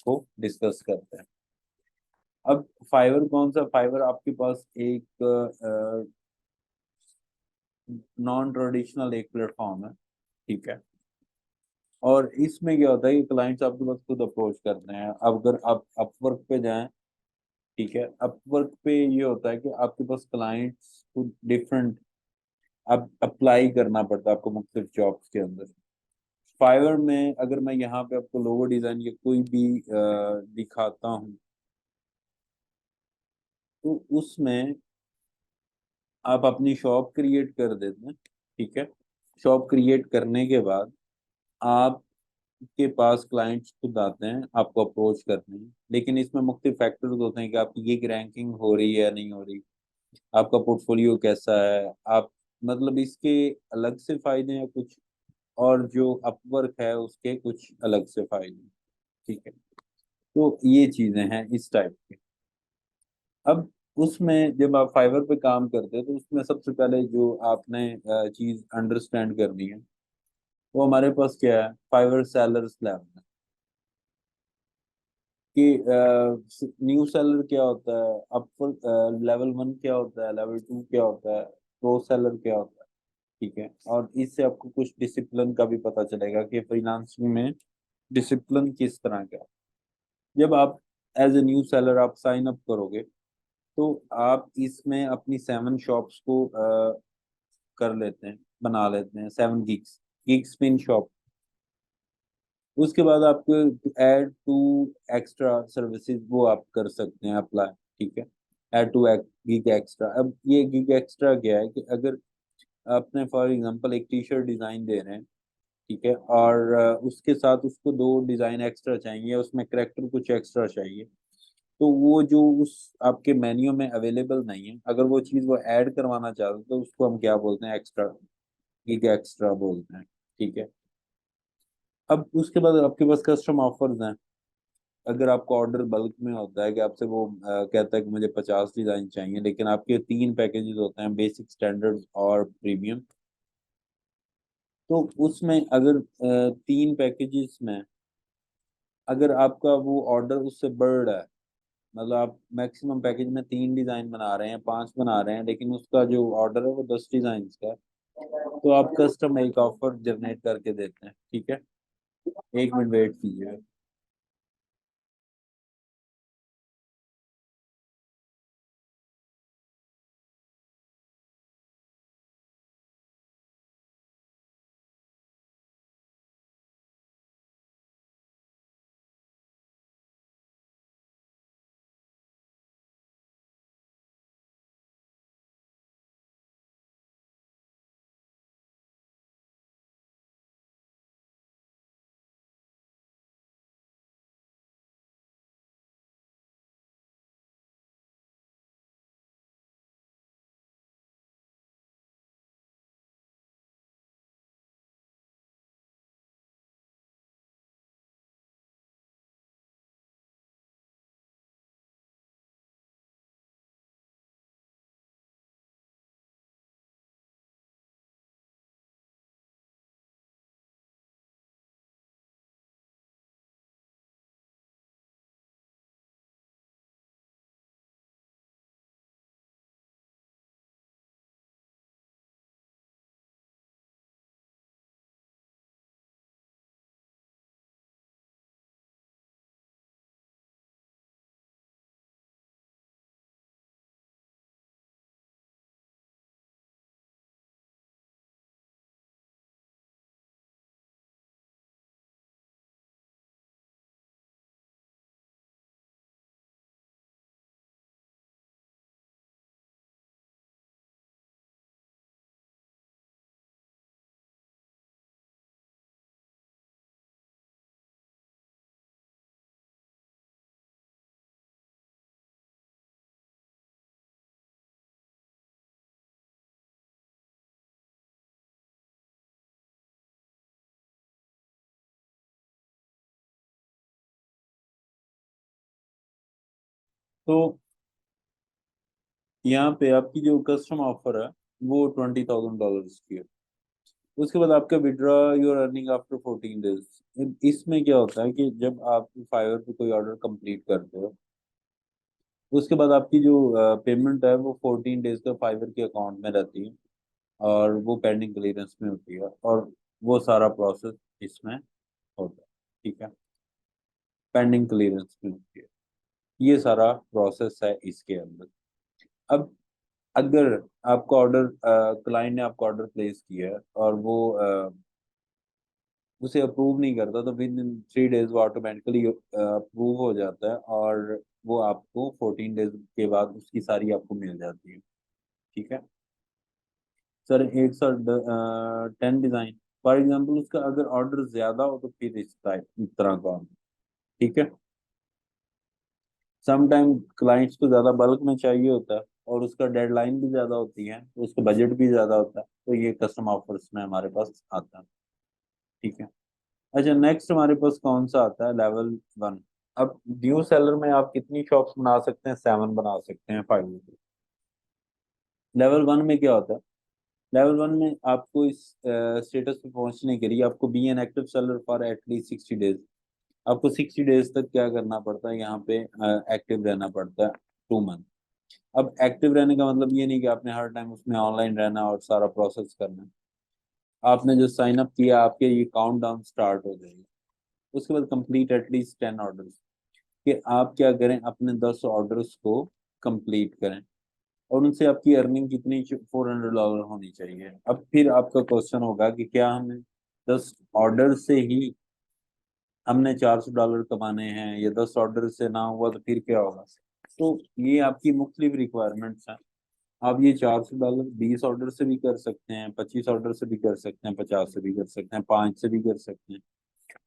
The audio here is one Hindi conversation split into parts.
को डिस्कस करते हैं। अब फाइवर कौन सा, फाइवर आपके पास एक नॉन ट्रेडिशनल एक प्लेटफॉर्म है, ठीक है। और इसमें क्या होता है कि क्लाइंट्स आपके पास खुद अप्रोच करते हैं। अब अगर आप अपवर्क पे जाएं, ठीक है, अपवर्क पे ये होता है कि आपके पास क्लाइंट्स को डिफरेंट अब अप्लाई करना पड़ता है आपको मुख्तलिफ जॉब्स के अंदर। फाइवर में अगर मैं यहाँ पे आपको लोगो डिजाइन या कोई भी दिखाता हूँ, तो उसमें आप अपनी शॉप क्रिएट कर देते हैं, ठीक है। शॉप क्रिएट करने के बाद आपके पास क्लाइंट्स खुद आते हैं आपको अप्रोच करने हैं, लेकिन इसमें मुख्तलिफ फैक्टर्स होते हैं कि आपकी गिग रैंकिंग हो रही है या नहीं हो रही, आपका पोर्टफोलियो कैसा है, आप मतलब इसके अलग से फायदे हैं कुछ, और जो अपवर्क है उसके कुछ अलग से फायदे हैं, ठीक है। तो ये चीजें हैं इस टाइप की। अब उसमें जब आप फाइवर पे काम करते हैं तो उसमें सबसे पहले जो आपने चीज अंडरस्टैंड करनी है, वो हमारे पास क्या है, फाइवर सेलर्स लैब है कि न्यू सेलर क्या होता है, अप लेवल 1 क्या होता है, लेवल 2 क्या होता है, प्रो सेलर क्या होता है, ठीक है। और इससे आपको कुछ डिसिप्लिन का भी पता चलेगा कि फ्रीलांसिंग में डिसिप्लिन किस तरह का है। जब आप एज ए न्यू सेलर आप साइन अप करोगे, तो आप इसमें अपनी 7 शॉप्स को कर लेते हैं, बना लेते हैं 7 गिग्स, गिग्स पिन शॉप। उसके बाद आपको ऐड टू एक्स्ट्रा सर्विसेज वो आप कर सकते हैं अप्लाई, ठीक है। Add to gig extra. अब ये गिग एक्स्ट्रा क्या है कि अगर आपने फॉर एग्जांपल एक टी शर्ट डिजाइन दे रहे हैं, ठीक है, और उसके साथ उसको 2 डिजाइन एक्स्ट्रा चाहिए, उसमें करेक्टर कुछ एक्स्ट्रा चाहिए, तो वो जो उस आपके मेन्यू में अवेलेबल नहीं है, अगर वो चीज़ वो ऐड करवाना चाहते हैं तो उसको हम क्या बोलते हैं, एक्स्ट्रा, गिग एक्स्ट्रा बोलते हैं, ठीक है। अब उसके बाद आपके पास कस्टम ऑफर्स हैं। अगर आपका ऑर्डर बल्क में होता है कि आपसे वो कहता है कि मुझे 50 डिजाइन चाहिए, लेकिन आपके 3 पैकेजेस होते हैं, बेसिक, स्टैंडर्ड और प्रीमियम। तो उसमें अगर 3 पैकेजेस में अगर आपका वो ऑर्डर उससे बढ़ रहा है, मतलब आप मैक्सिमम पैकेज में 3 डिजाइन बना रहे हैं, 5 बना रहे हैं, लेकिन उसका जो ऑर्डर है वो 10 डिजाइन का है, तो आप कस्टम एक ऑफर जनरेट करके देते हैं, ठीक है। 1 मिनट वेट कीजिए। तो यहाँ पे आपकी जो कस्टम ऑफर है वो $20,000 की है। उसके बाद आपका withdraw your earning after 14 days. इसमें क्या होता है कि जब आप फाइवर पे कोई ऑर्डर कंप्लीट करते हो, उसके बाद आपकी जो पेमेंट है वो 14 डेज का फाइवर के अकाउंट में रहती है, और वो पेंडिंग क्लियरेंस में होती है, और वो सारा प्रोसेस इसमें होता है। ठीक है, पेंडिंग क्लियरेंस में होती है, ये सारा प्रोसेस है इसके अंदर। अब अगर आपका ऑर्डर, क्लाइंट ने आपका ऑर्डर प्लेस किया है और वो उसे अप्रूव नहीं करता, तो विद इन 3 डेज वो ऑटोमेटिकली अप्रूव हो जाता है, और वो आपको 14 डेज के बाद उसकी सारी आपको मिल जाती है। ठीक है सर, एक सर 10 डिजाइन, फॉर एग्जांपल उसका अगर ऑर्डर ज्यादा हो तो फिर इस तरह का। ठीक है, समटाइम क्लाइंट्स को ज्यादा बल्क में चाहिए होता है, और उसका डेडलाइन भी ज्यादा होती है, तो उसका बजट भी ज्यादा होता है, तो ये कस्टम ऑफर्स में हमारे पास आता है। ठीक है, अच्छा नेक्स्ट हमारे पास कौन सा आता है, लेवल 1। अब ड्यू सेलर में आप कितनी शॉप्स बना सकते हैं, 7 बना सकते हैं फाइव। लेवल 1 में क्या होता है, लेवल 1 में आपको इस स्टेटस पे पहुंचने के लिए आपको be an active seller for at least 60 days. आपको 60 डेज तक क्या करना पड़ता है, यहाँ पे एक्टिव रहना पड़ता है, 2 मंथ। अब एक्टिव रहने का मतलब ये नहीं कि आपने हर टाइम उसमें ऑनलाइन रहना और सारा प्रोसेस करना है। आपने जो साइन अप किया, आपके ये काउंट डाउन स्टार्ट हो जाएगा। उसके बाद कंप्लीट एटलीस्ट 10 ऑर्डर्स, कि आप क्या करें, अपने 10 ऑर्डर्स को कंप्लीट करें, और उनसे आपकी अर्निंग कितनी, $400 होनी चाहिए। अब फिर आपका क्वेश्चन होगा कि क्या हमें 10 ऑर्डर से ही हमने $400 कमाने हैं, या 10 ऑर्डर से ना हुआ तो फिर क्या होगा। तो ये आपकी मुख्तलिफ रिक्वायरमेंट्स हैं। आप ये $400 20 ऑर्डर से भी कर सकते हैं, 25 ऑर्डर से भी कर सकते हैं, 50 से भी कर सकते हैं, 5 से भी कर सकते हैं।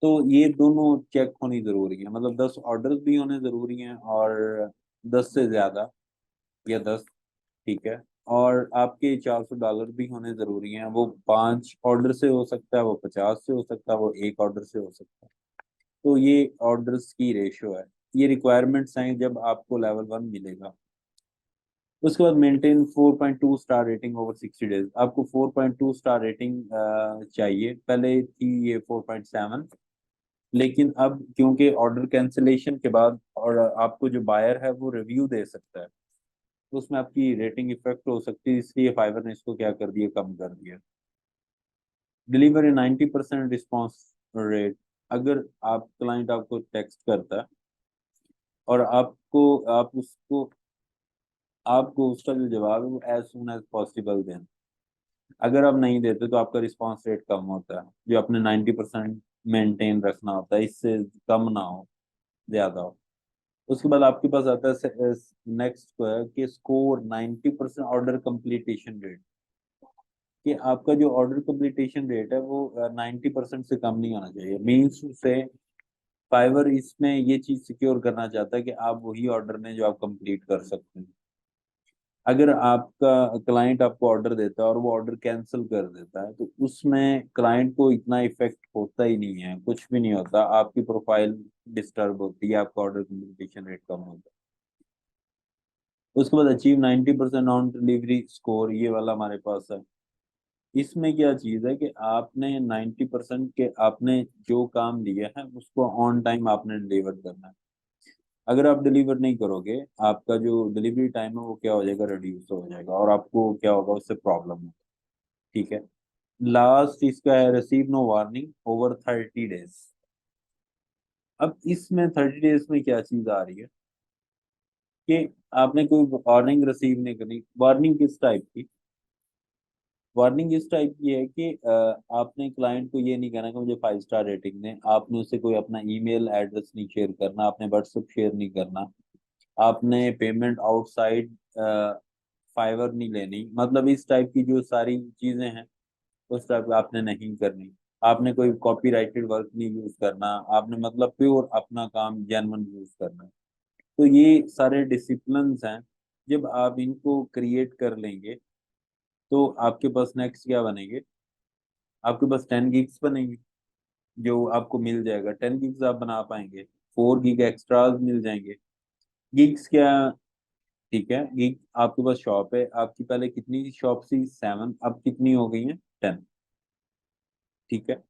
तो ये दोनों चेक होनी जरूरी है, मतलब 10 ऑर्डर भी होने जरूरी हैं, और 10 से ज्यादा, या 10। ठीक है, और आपके $400 भी होने जरूरी हैं। वो 5 ऑर्डर से हो सकता है, वो 50 से हो सकता है, वो 1 ऑर्डर से हो सकता है। तो ये ऑर्डर्स की रेशियो है, ये रिक्वायरमेंट्स हैं जब आपको लेवल 1 मिलेगा। उसके बाद maintain 4.2 star rating over 60 days. आपको 4.2 स्टार रेटिंग चाहिए, पहले थी ये 4.7, लेकिन अब क्योंकि ऑर्डर कैंसिलेशन के बाद और आपको जो बायर है वो रिव्यू दे सकता है, तो उसमें आपकी रेटिंग इफेक्ट हो सकती है, इसलिए फाइवर ने इसको क्या कर दिया, कम कर दिया। Delivery 90% response rate. अगर आप क्लाइंट आपको टेक्स्ट करता है और आपको उसका जो जवाब है वो एज सुन एज पॉसिबल देना। अगर आप नहीं देते तो आपका रिस्पॉन्स रेट कम होता है, जो अपने 90% मेंटेन रखना होता है, इससे कम ना हो, ज्यादा हो। उसके बाद आपके पास आता है नेक्स्ट कि स्कोर 90% ऑर्डर कंप्लीटेशन रेट, कि आपका जो ऑर्डर कंप्लीटेशन रेट है वो 90% से कम नहीं होना चाहिए। मीन्स से फाइवर इसमें ये चीज सिक्योर करना चाहता है कि आप वही ऑर्डर ने जो आप कंप्लीट कर सकते हैं। अगर आपका क्लाइंट आपको ऑर्डर देता है और वो ऑर्डर कैंसिल कर देता है, तो उसमें क्लाइंट को इतना इफेक्ट होता ही नहीं है, कुछ भी नहीं होता। आपकी प्रोफाइल डिस्टर्ब होती है, आपका ऑर्डर कंप्लीशन रेट कम होता है। उसके बाद अचीव 90% ऑन डिलीवरी स्कोर, ये वाला हमारे पास है। इसमें क्या चीज है कि आपने 90% के आपने जो काम दिया है उसको ऑन टाइम आपने डिलीवर करना है। अगर आप डिलीवर नहीं करोगे, आपका जो डिलीवरी टाइम है वो क्या हो जाएगा, रिड्यूस हो जाएगा, और आपको क्या होगा, उससे प्रॉब्लम होगा। ठीक है, लास्ट इसका है receive no warning over 30 days. अब इसमें 30 डेज में क्या चीज आ रही है कि आपने कोई वार्निंग रिसीव नहीं करनी। वार्निंग किस टाइप की, वार्निंग इस टाइप की है कि आपने क्लाइंट को ये नहीं कहना कि मुझे 5 स्टार रेटिंग दें, आपने उससे कोई अपना ईमेल एड्रेस नहीं शेयर करना, आपने व्हाट्सएप शेयर नहीं करना, आपने पेमेंट आउटसाइड फाइवर नहीं लेनी, मतलब इस टाइप की जो सारी चीजें हैं उस टाइप आपने नहीं करनी। आपने कोई कॉपीराइटेड वर्क नहीं यूज करना, आपने मतलब प्योर अपना काम जेन्युइन यूज करना। तो ये सारे डिसिप्लिन्स हैं, जब आप इनको क्रिएट कर लेंगे तो आपके पास नेक्स्ट क्या बनेंगे, आपके पास 10 गिग्स बनेंगे, जो आपको मिल जाएगा। 10 गिग्स आप बना पाएंगे, 4 गिग एक्स्ट्राज मिल जाएंगे। गिग्स क्या, ठीक है, गिग आपके पास शॉप है, आपकी पहले कितनी शॉप थी, 7, अब कितनी हो गई है, 10। ठीक है।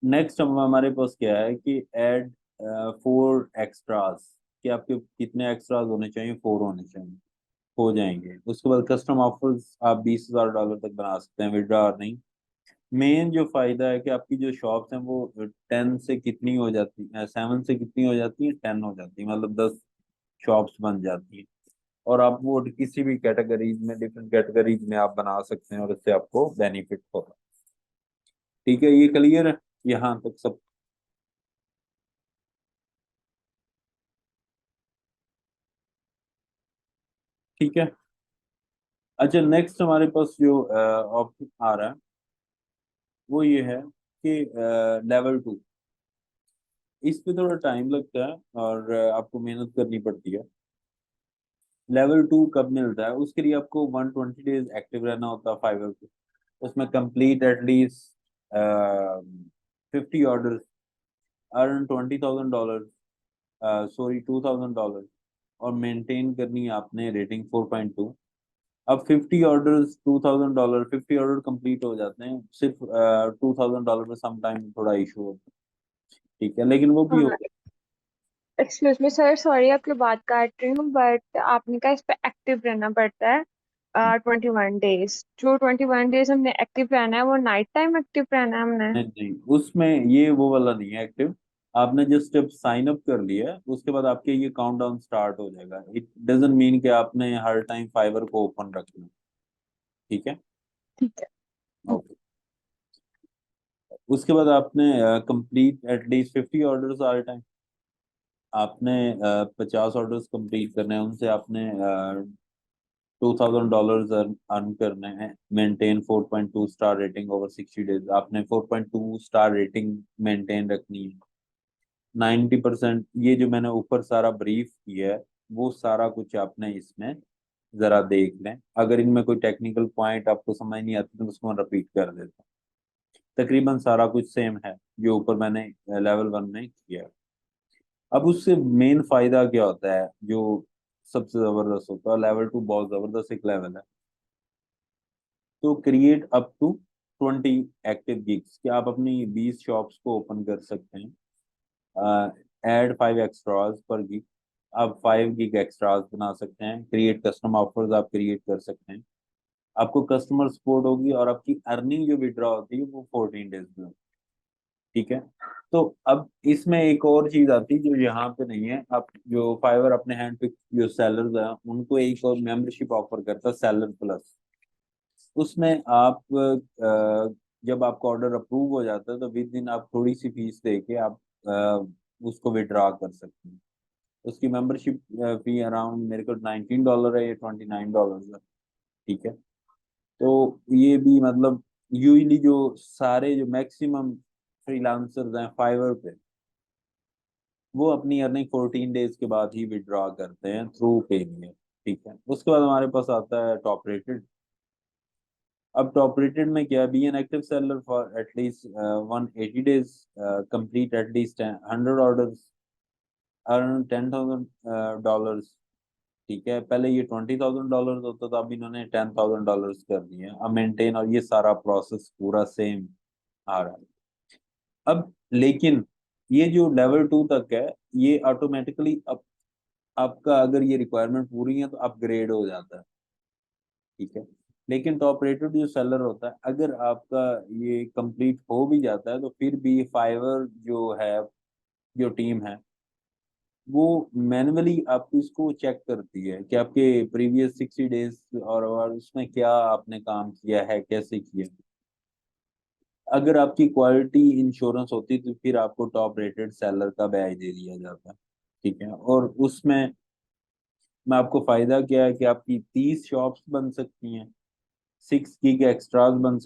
नेक्स्ट हम हमारे पास क्या है कि ऐड 4 एक्स्ट्रास, कि आपके कितने एक्स्ट्रास होने चाहिए, 4 होने चाहिए, हो जाएंगे। उसके बाद कस्टम ऑफर्स आप $20,000 तक बना सकते हैं, विड्रॉ नहीं। मेन जो फायदा है कि आपकी जो शॉप्स हैं वो 10 से कितनी हो जाती है, 7 से कितनी हो जाती है, 10 हो जाती है, मतलब 10 शॉप्स बन जाती हैं। और आप वो किसी भी कैटेगरीज में, डिफरेंट कैटेगरीज में आप बना सकते हैं और इससे आपको बेनिफिट होगा। ठीक है, ये क्लियर है यहाँ तक सब? ठीक है। अच्छा, नेक्स्ट हमारे पास जो ऑप्शन आ रहा है वो ये है कि लेवल 2। इस पे थोड़ा टाइम लगता है और आपको मेहनत करनी पड़ती है। लेवल 2 कब मिलता है? उसके लिए आपको 120 डेज एक्टिव रहना होता है फाइवर पे। उसमें complete at least 50 order, earn $20,000, sorry $2,000, और मेंटेन करनी है आपने रेटिंग 4.2। अब 50 ऑर्डर, $2,000, 50 ऑर्डर कंप्लीट हो जाते हैं सिर्फ $2,000 में। सम टाइम थोड़ा इशू होता है, ठीक है, लेकिन वो भी हो। एक्सक्यूज मी सर, सॉरी आपकी बात काट रही हूँ, बट आपने कहा इस पे एक्टिव रहना पड़ता है 21 डेज। जो 21 डेज हमने एक्टिव रहना है वो नाइट टाइम एक्टिव रहना है हमने? नहीं नहीं, उसमें ये वो वाला नहीं है एक्टिव। आपने जस्ट जब साइन अप कर लिया उसके बाद आपके ये काउंटडाउन स्टार्ट हो जाएगा। इट डजंट मीन कि आपने हर टाइम फाइवर को ओपन रखना। ठीक है। ठीक है। ओके। उसके बाद आपने complete at least 50 orders all time. आपने 50 ऑर्डर्स कंप्लीट करने हैं, उनसे आपने $2,000 अर्न करने हैं। Maintain 4.2 star rating over 60 days. आपने 4.2 स्टार रेटिंग मेंटेन रखनी है। 90%, ये जो मैंने ऊपर सारा ब्रीफ किया है वो सारा कुछ आपने इसमें जरा देख लें। अगर इनमें कोई टेक्निकल पॉइंट आपको समझ नहीं आती तो उसको मैं रिपीट कर देता हूँ। तकरीबन सारा कुछ सेम है जो ऊपर मैंने लेवल 1 में किया है। अब उससे मेन फायदा क्या होता है जो सबसे जबरदस्त होता है? लेवल 2 बहुत जबरदस्त एक लेवल है। तो create up to 20 active gigs, कि आप अपनी 20 शॉप्स को ओपन कर सकते हैं। ऐड 5 एक्स्ट्राज पर गिग। आप 5 गिग एक्स्ट्राज बना सकते हैं। क्रिएट कस्टम ऑफर्स आप क्रिएट कर सकते हैं। आपको कस्टमर सपोर्ट होगी और आपकी अर्निंग जो विड्रॉ होती है वो 14 डेज में होती है। ठीक है। तो अब इसमें एक और चीज आती है जो यहाँ पे नहीं है। आप जो फाइवर अपने हैंड पे जो सेलर्स हैं उनको एक और मेंबरशिप ऑफर करता है, सेलर प्लस। उसमें आप जब आपका ऑर्डर अप्रूव हो जाता है तो विद दिन आप थोड़ी सी फीस दे के आप उसको विड्रॉ कर सकते हैं। उसकी मेंबरशिप फी अराउंड मेरे को $19 है या $29 है। ठीक है। तो ये भी मतलब यूजली जो सारे जो मैक्सिमम फ्रीलांसर्स हैं फाइवर पे, वो अपनी अर्निंग 14 डेज के बाद ही विड्रॉ करते हैं थ्रू पेमेल। ठीक है। उसके बाद हमारे पास आता है टॉप रेटेड। अब टॉप रेटेड में क्या, be an active seller for at least 180 days, complete at least 100 orders, earn $10,000। ठीक है, पहले ये $20,000 होता था, अब इन्होंने $10,000 कर दिए हैं। अब मेंटेन और ये सारा प्रोसेस पूरा सेम आ रहा है। अब लेकिन ये जो लेवल 2 तक है ये ऑटोमेटिकली अब आपका अगर ये रिक्वायरमेंट पूरी है तो अपग्रेड हो जाता है। ठीक है। लेकिन टॉप रेटेड जो सेलर होता है, अगर आपका ये कंप्लीट हो भी जाता है तो फिर भी फाइवर जो है, जो टीम है, वो मैन्युअली आपको इसको चेक करती है कि आपके प्रीवियस 60 डेज और उसमें क्या आपने काम किया है, कैसे किया। अगर आपकी क्वालिटी इंश्योरेंस होती तो फिर आपको टॉप रेटेड सेलर का बैज दे दिया जाता है। ठीक है। और उसमें मैं आपको फायदा क्या है कि आपकी 30 शॉप्स बन सकती हैं, 6 गिग एक्स्ट्राज बन